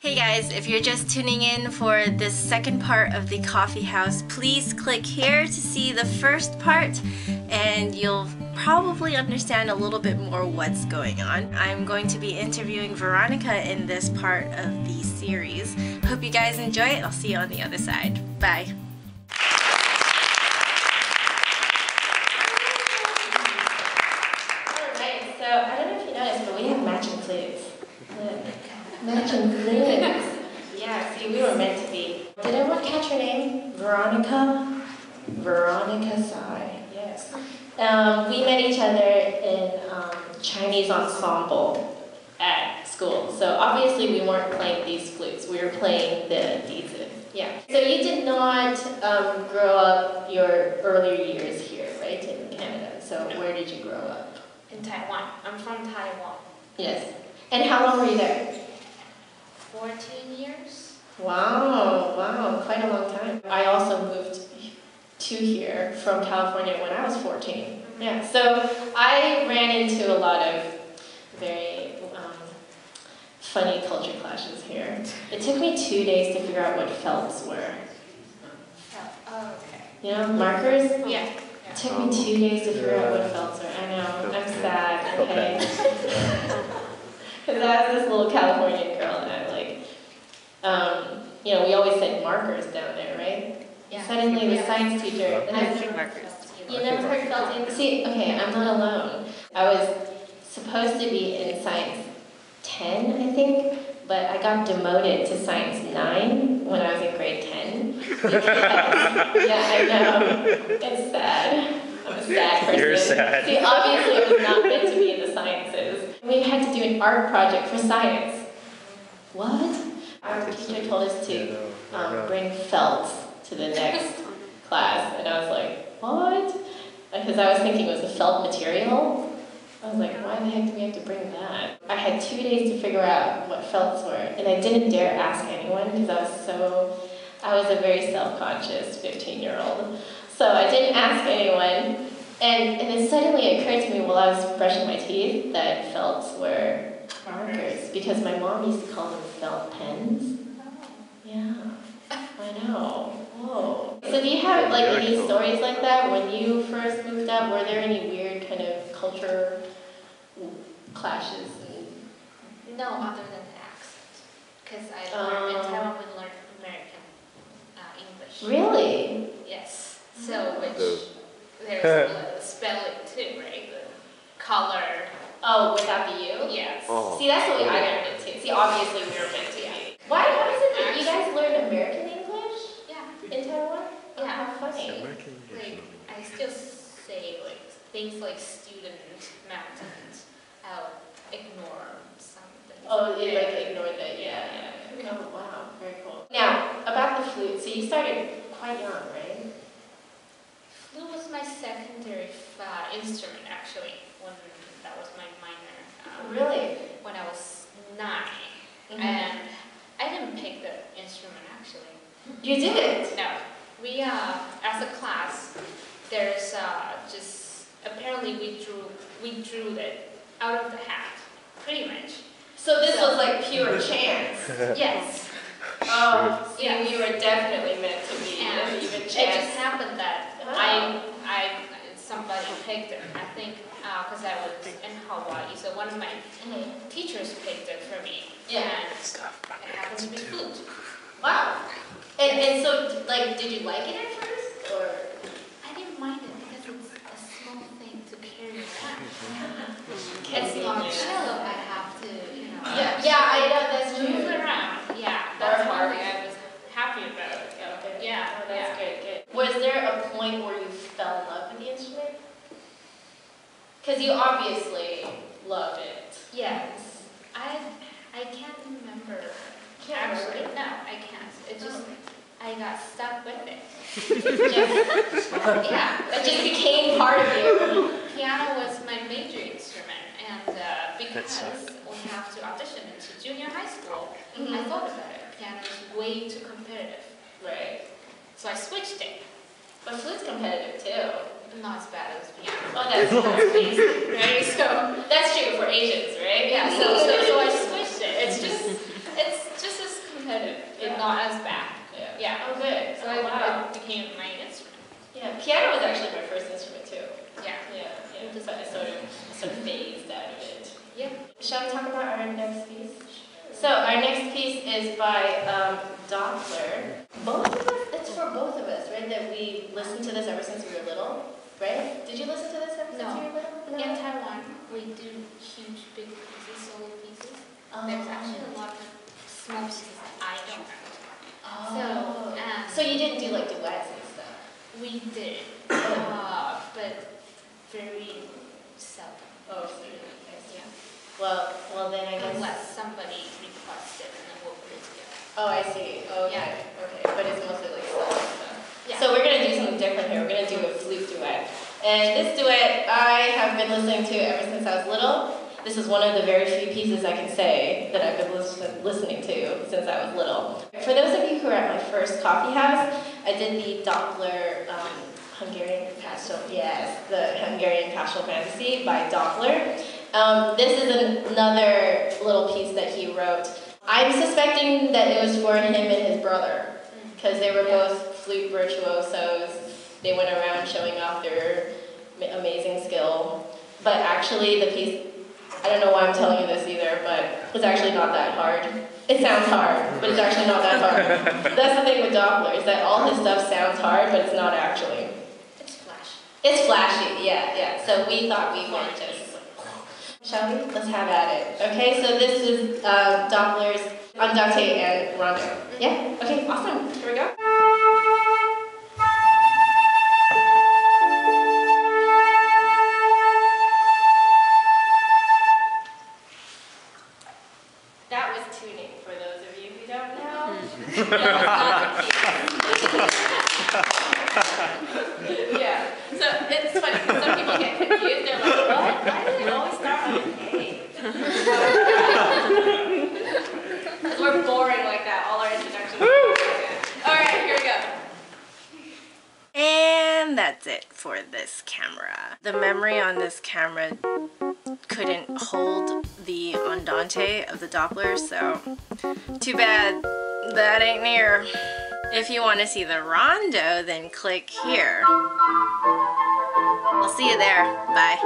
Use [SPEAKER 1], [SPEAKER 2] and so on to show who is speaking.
[SPEAKER 1] Hey guys, if you're just tuning in for this second part of the Coffee House, please click here to see the first part and you'll probably understand a little bit more what's going on. I'm going to be interviewing Veronica in this part of the series. Hope you guys enjoy it. I'll see you on the other side. Bye. Alright, so I don't know if you noticed, but we have matching flutes. Matching flutes. Yeah, see, we were meant to be. Did everyone catch her name? Veronica? Veronica Tsai, yes. We met each other in Chinese ensemble at school. So obviously we weren't playing these flutes, we were playing the dizi. Yeah. So you did not grow up your earlier years here, right, in Canada. So where did you grow up?
[SPEAKER 2] In Taiwan. I'm from Taiwan.
[SPEAKER 1] Yes. And how long were you there?
[SPEAKER 2] 14 years.
[SPEAKER 1] Wow, wow, quite a long time. I also moved to here from California when I was 14. Yeah, so I ran into a lot of very funny culture clashes here. It took me 2 days to figure out what felts were.
[SPEAKER 2] Oh, okay.
[SPEAKER 1] You know, markers?
[SPEAKER 2] Yeah.
[SPEAKER 1] It took me 2 days to figure out what felts were. I know, I'm sad, okay? Because I was this little Californian girl and I'm like, you know, we always said markers down there, right?
[SPEAKER 2] Yeah.
[SPEAKER 1] Suddenly the science teacher, and I
[SPEAKER 2] think markers.
[SPEAKER 1] You never heard felting? See, okay, I'm not alone. I was supposed to be in science 10, I think, but I got demoted to science 9 when I was in grade 10. Because, yeah, I know. It's sad. I'm a sad person.
[SPEAKER 3] You're sad.
[SPEAKER 1] See, obviously it was not meant to be in the sciences. We had to do an art project for science. What? Our teacher told us to bring felt to the next class, and I was like, what? Because I was thinking it was a felt material. I was like, why the heck do we have to bring that? I had 2 days to figure out what felts were, and I didn't dare ask anyone because I was a very self-conscious 15-year-old. So I didn't ask anyone, and then suddenly it occurred to me while I was brushing my teeth that felts were markers, because my mom used to call them felt pens. Yeah, I know. Whoa. So do you have like any stories like that when you first moved up? Were there any weird kind of culture clashes?
[SPEAKER 2] No, other than the accent. Because I learned in Taiwan we learned American English.
[SPEAKER 1] Really?
[SPEAKER 2] Yes. So there's the spelling too, right? The color.
[SPEAKER 1] Oh, without the U?
[SPEAKER 2] Yes.
[SPEAKER 1] Oh. See, that's what I learned it too. See, obviously we were meant to be. Why is it that you guys learned American English?
[SPEAKER 2] Yeah.
[SPEAKER 1] In Taiwan?
[SPEAKER 2] Yeah.
[SPEAKER 1] How funny.
[SPEAKER 2] Like, I still say like things like student, mountains. I'll ignore something.
[SPEAKER 1] Oh, you like ignored that, yeah. Oh, wow, very cool. Now, about the flute, so you started quite young, right?
[SPEAKER 2] Flute was my secondary instrument, actually, when that was my minor.
[SPEAKER 1] Really?
[SPEAKER 2] When I was 9.
[SPEAKER 1] Mm-hmm.
[SPEAKER 2] And I didn't pick the instrument, actually.
[SPEAKER 1] You didn't?
[SPEAKER 2] No. We, as a class, there's just, apparently we drew it out of the hat, pretty much.
[SPEAKER 1] So this was like pure chance?
[SPEAKER 2] Yes.
[SPEAKER 1] Oh, see,
[SPEAKER 2] yes.
[SPEAKER 1] we were definitely meant to be
[SPEAKER 2] And
[SPEAKER 1] even chance.
[SPEAKER 2] it just happened that somebody picked it, I think, because I was in Hawaii, so one of my teachers picked it for me.
[SPEAKER 1] Yeah.
[SPEAKER 2] And it happened to be flute.
[SPEAKER 1] Wow. And so, like, did you like it at first, or?
[SPEAKER 2] I didn't mind it because it's a small thing to carry around.
[SPEAKER 1] It's
[SPEAKER 2] not cello, I have to, you know.
[SPEAKER 1] Yeah, I know, that's true.
[SPEAKER 2] Move around. Yeah, that's one thing I was happy about.
[SPEAKER 1] Okay.
[SPEAKER 2] Yeah,
[SPEAKER 1] Oh, that's good. Was there a point where you fell in love with the instrument? Because you obviously loved it.
[SPEAKER 2] Yes. I can't remember. Actually, no, I can't. It just, I got stuck with it. Yeah.
[SPEAKER 1] It just became part of you.
[SPEAKER 2] Piano was my major instrument, and because we have to audition into junior high school, I thought about it. Piano is way too competitive.
[SPEAKER 1] Right.
[SPEAKER 2] So I switched it.
[SPEAKER 1] But flute's competitive too.
[SPEAKER 2] Not as bad as piano.
[SPEAKER 1] Oh, that's amazing, right? So that's true for Asians, right?
[SPEAKER 2] Yeah. So I switched it. It's just as competitive. It's not as bad. Yeah.
[SPEAKER 1] Oh, good.
[SPEAKER 2] So it became my instrument.
[SPEAKER 1] Yeah, piano was actually my first instrument too.
[SPEAKER 2] Yeah.
[SPEAKER 1] But I sort of phased out of it.
[SPEAKER 2] Yeah.
[SPEAKER 1] Shall we talk about our next piece? So our next piece is by Doppler. Both of us, it's for both of us, right? That we listened to this ever since we were little, right? Did you listen to this ever since you were little? No.
[SPEAKER 2] In Taiwan, we do huge, big pieces, solo pieces. There's actually a lot of small pieces that I don't know.
[SPEAKER 1] So you didn't do like duets and stuff?
[SPEAKER 2] We did, but very seldom.
[SPEAKER 1] Oh, so yeah. Well then I guess.
[SPEAKER 2] Unless somebody requests it and then we'll put it together.
[SPEAKER 1] Oh, I see. Okay.
[SPEAKER 2] Yeah.
[SPEAKER 1] Okay. But it's mostly like solo stuff.
[SPEAKER 2] Yeah.
[SPEAKER 1] So we're gonna do something different here. We're gonna do a flute duet. And this duet I have been listening to ever since I was little. This is one of the very few pieces I can say that I've been listening to since I was little. For those of you who are at my first Coffeehouse, I did the Doppler Hungarian Pastoral, the Hungarian Pastoral Fantasy by Doppler. This is another little piece that he wrote. I'm suspecting that it was for him and his brother, because they were both flute virtuosos. They went around showing off their amazing skill. But actually, the piece, I don't know why I'm telling you this either, but it's actually not that hard. It sounds hard, but it's actually not that hard. That's the thing with Doppler, is that all his stuff sounds hard, but it's not actually.
[SPEAKER 2] It's flashy.
[SPEAKER 1] It's flashy, yeah. So we thought we might just... Shall we? Let's have at it. Okay, so this is Doppler's Andante and Rondo. Yeah? Okay, awesome. Here we go. That was tuning for those of you who don't know. Yeah. So it's funny, because some people get confused. They're like, what? Why does it always start on an A? Because we're boring like that. All our introductions are like that. All right, here we go. And that's it for this camera. The memory on this camera couldn't hold the andante of the Doppler, so too bad that ain't near. If you want to see the rondo, then click here. I'll see you there. Bye.